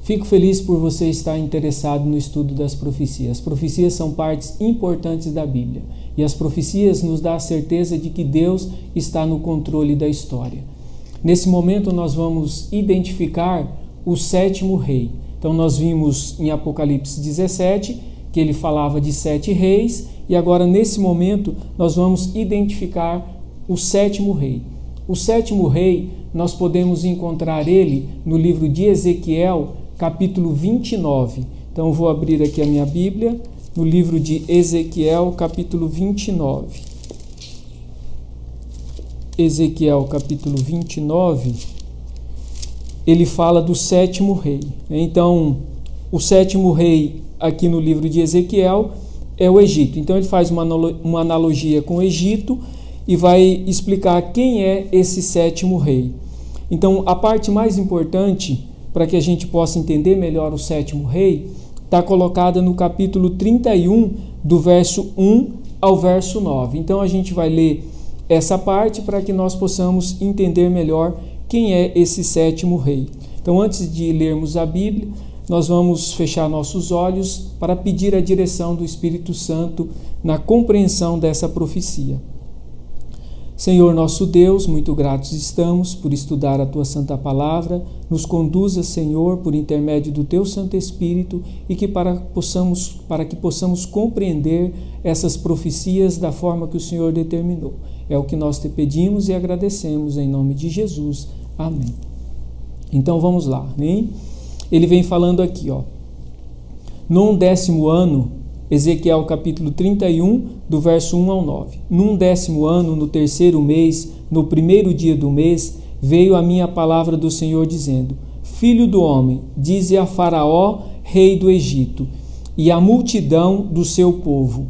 Fico feliz por você estar interessado no estudo das profecias. As profecias são partes importantes da Bíblia e as profecias nos dão a certeza de que Deus está no controle da história. Nesse momento nós vamos identificar o sétimo rei. Então nós vimos em Apocalipse 17 que ele falava de 7 reis e agora nesse momento nós vamos identificar o sétimo rei. O sétimo rei nós podemos encontrar ele no livro de Ezequiel, capítulo 29. Então eu vou abrir aqui a minha Bíblia, no livro de Ezequiel, capítulo 29. Ezequiel, capítulo 29, ele fala do sétimo rei. Então, o sétimo rei aqui no livro de Ezequiel é o Egito. Então ele faz uma analogia com o Egito e vai explicar quem é esse sétimo rei. Então, a parte mais importante para que a gente possa entender melhor o sétimo rei, está colocada no capítulo 31, do verso 1 ao verso 9. Então a gente vai ler essa parte para que nós possamos entender melhor quem é esse sétimo rei. Então, antes de lermos a Bíblia, nós vamos fechar nossos olhos para pedir a direção do Espírito Santo na compreensão dessa profecia. Senhor nosso Deus, muito gratos estamos por estudar a Tua Santa Palavra. Nos conduza, Senhor, por intermédio do Teu Santo Espírito e que para que possamos compreender essas profecias da forma que o Senhor determinou. É o que nós te pedimos e agradecemos em nome de Jesus. Amém. Então vamos lá, né? Ele vem falando aqui, num 10º ano, Ezequiel capítulo 31, do verso 1 ao 9. Num 10º ano, no 3º mês, no 1º dia do mês, veio a minha palavra do Senhor dizendo: Filho do homem, dize a Faraó, rei do Egito, e à multidão do seu povo: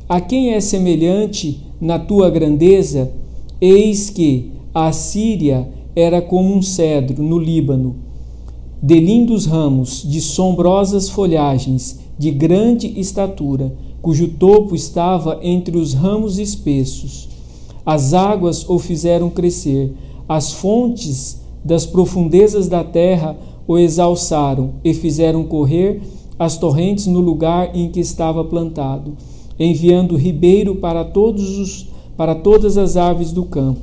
a quem é semelhante na tua grandeza? Eis que a Assíria era como um cedro no Líbano, de lindos ramos, de sombrosas folhagens, de grande estatura, cujo topo estava entre os ramos espessos. As águas o fizeram crescer, as fontes das profundezas da terra o exalçaram e fizeram correr as torrentes no lugar em que estava plantado, enviando ribeiro para todas as aves do campo.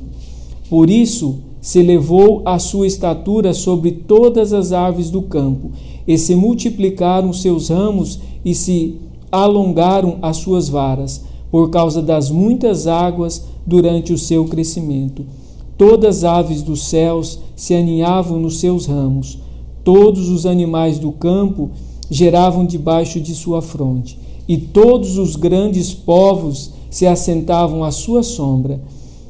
Por isso se elevou a sua estatura sobre todas as aves do campo, e se multiplicaram seus ramos e se alongaram as suas varas, por causa das muitas águas durante o seu crescimento. Todas as aves dos céus se aninhavam nos seus ramos, todos os animais do campo geravam debaixo de sua fronte, e todos os grandes povos se assentavam à sua sombra.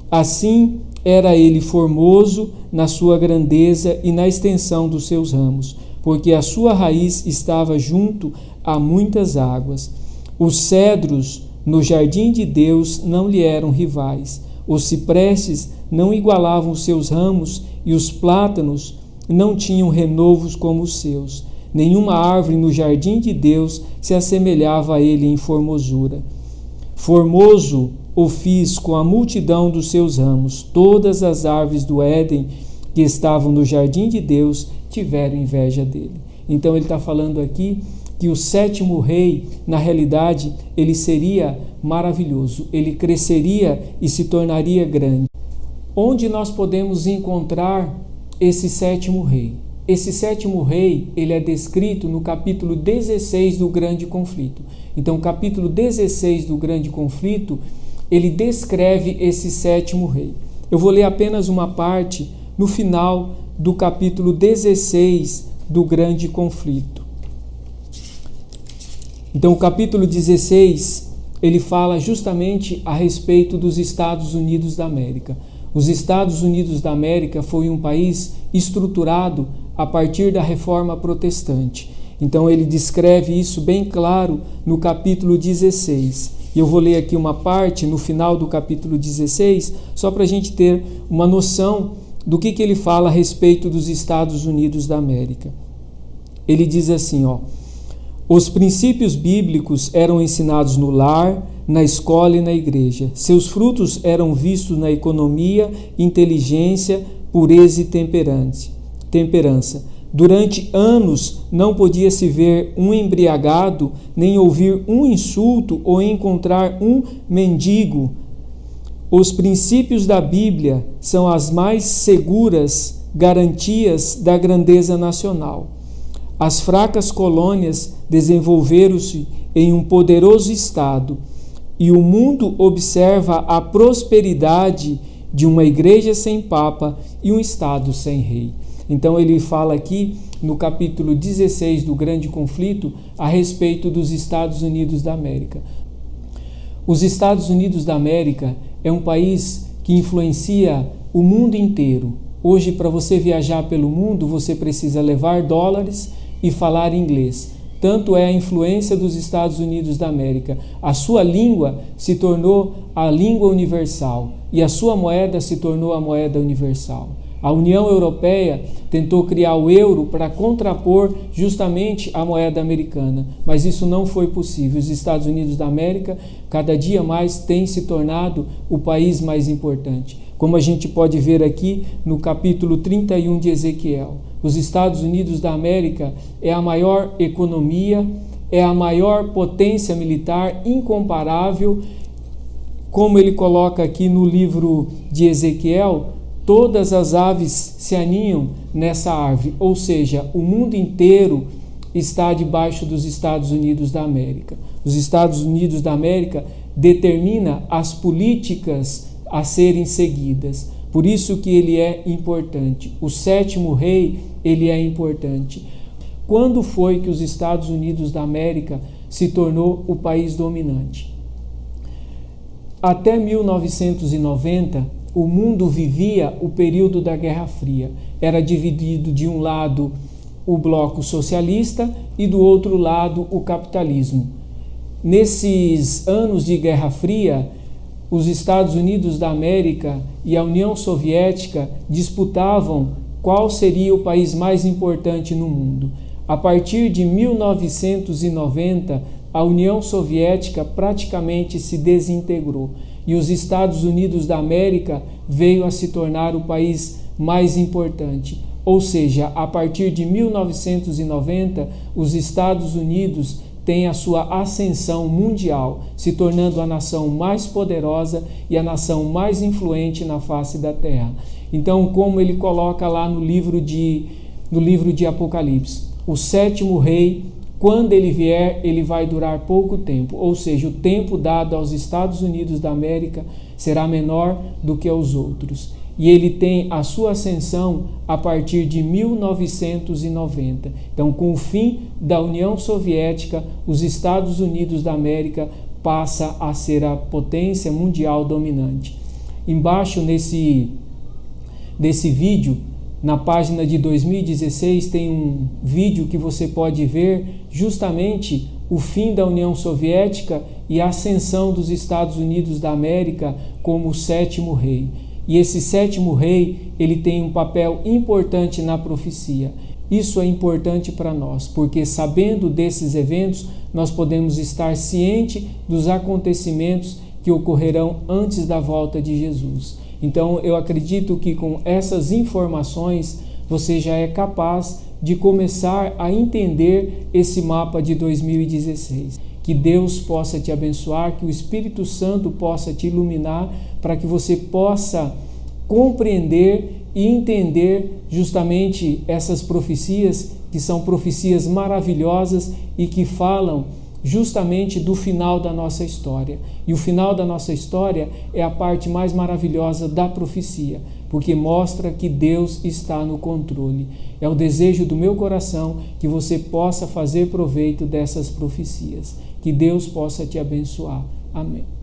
Assim era ele formoso na sua grandeza e na extensão dos seus ramos, porque a sua raiz estava junto a muitas águas. Os cedros no jardim de Deus não lhe eram rivais, os ciprestes não igualavam os seus ramos e os plátanos não tinham renovos como os seus. Nenhuma árvore no jardim de Deus se assemelhava a ele em formosura. Formoso o fiz com a multidão dos seus ramos. Todas as árvores do Éden que estavam no jardim de Deus tiveram inveja dele. Então ele está falando aqui que o sétimo rei, na realidade, ele seria maravilhoso, ele cresceria e se tornaria grande. Onde nós podemos encontrar esse sétimo rei? Esse sétimo rei, ele é descrito no capítulo 16 do Grande Conflito. Então, o capítulo 16 do Grande Conflito, ele descreve esse sétimo rei. Eu vou ler apenas uma parte no final do capítulo 16 do Grande Conflito. Então, o capítulo 16, ele fala justamente a respeito dos Estados Unidos da América. Os Estados Unidos da América foi um país estruturado a partir da Reforma Protestante. Então, ele descreve isso bem claro no capítulo 16. E eu vou ler aqui uma parte no final do capítulo 16, só para a gente ter uma noção do que ele fala a respeito dos Estados Unidos da América. Ele diz assim, os princípios bíblicos eram ensinados no lar, na escola e na igreja. Seus frutos eram vistos na economia, inteligência, pureza e temperança. Durante anos não podia se ver um embriagado, nem ouvir um insulto ou encontrar um mendigo. Os princípios da Bíblia são as mais seguras garantias da grandeza nacional. As fracas colônias desenvolveram-se em um poderoso Estado e o mundo observa a prosperidade de uma igreja sem papa e um Estado sem rei. Então ele fala aqui no capítulo 16 do Grande Conflito a respeito dos Estados Unidos da América. Os Estados Unidos da América é um país que influencia o mundo inteiro. Hoje, para você viajar pelo mundo, você precisa levar dólares e falar inglês. Tanto é a influência dos Estados Unidos da América. A sua língua se tornou a língua universal e a sua moeda se tornou a moeda universal. A União Europeia tentou criar o euro para contrapor justamente a moeda americana, mas isso não foi possível. Os Estados Unidos da América, cada dia mais, têm se tornado o país mais importante. Como a gente pode ver aqui no capítulo 31 de Ezequiel, os Estados Unidos da América é a maior economia, é a maior potência militar incomparável. Como ele coloca aqui no livro de Ezequiel, todas as aves se aninham nessa árvore, ou seja, o mundo inteiro está debaixo dos Estados Unidos da América. Os Estados Unidos da América determina as políticas a serem seguidas. Por isso que ele é importante. O sétimo rei, ele é importante. Quando foi que os Estados Unidos da América se tornou o país dominante? Até 1990, o mundo vivia o período da Guerra Fria. Era dividido de um lado o bloco socialista e do outro lado o capitalismo. Nesses anos de Guerra Fria, os Estados Unidos da América e a União Soviética disputavam qual seria o país mais importante no mundo. A partir de 1990, a União Soviética praticamente se desintegrou e os Estados Unidos da América veio a se tornar o país mais importante. Ou seja, a partir de 1990, os Estados Unidos têm a sua ascensão mundial, se tornando a nação mais poderosa e a nação mais influente na face da Terra. Então, como ele coloca lá no livro de Apocalipse, o sétimo rei, quando ele vier, ele vai durar pouco tempo, ou seja, o tempo dado aos Estados Unidos da América será menor do que aos outros. E ele tem a sua ascensão a partir de 1990. Então, com o fim da União Soviética, os Estados Unidos da América passa a ser a potência mundial dominante. Embaixo desse vídeo, na página de 2016, tem um vídeo que você pode ver justamente o fim da União Soviética e a ascensão dos Estados Unidos da América como o sétimo rei. E esse sétimo rei, ele tem um papel importante na profecia. Isso é importante para nós, porque sabendo desses eventos, nós podemos estar cientes dos acontecimentos que ocorrerão antes da volta de Jesus. Então, eu acredito que com essas informações, você já é capaz de começar a entender esse mapa de 2016. Que Deus possa te abençoar, que o Espírito Santo possa te iluminar para que você possa compreender e entender justamente essas profecias, que são profecias maravilhosas e que falam justamente do final da nossa história. E o final da nossa história é a parte mais maravilhosa da profecia, porque mostra que Deus está no controle. É o desejo do meu coração que você possa fazer proveito dessas profecias. Que Deus possa te abençoar. Amém.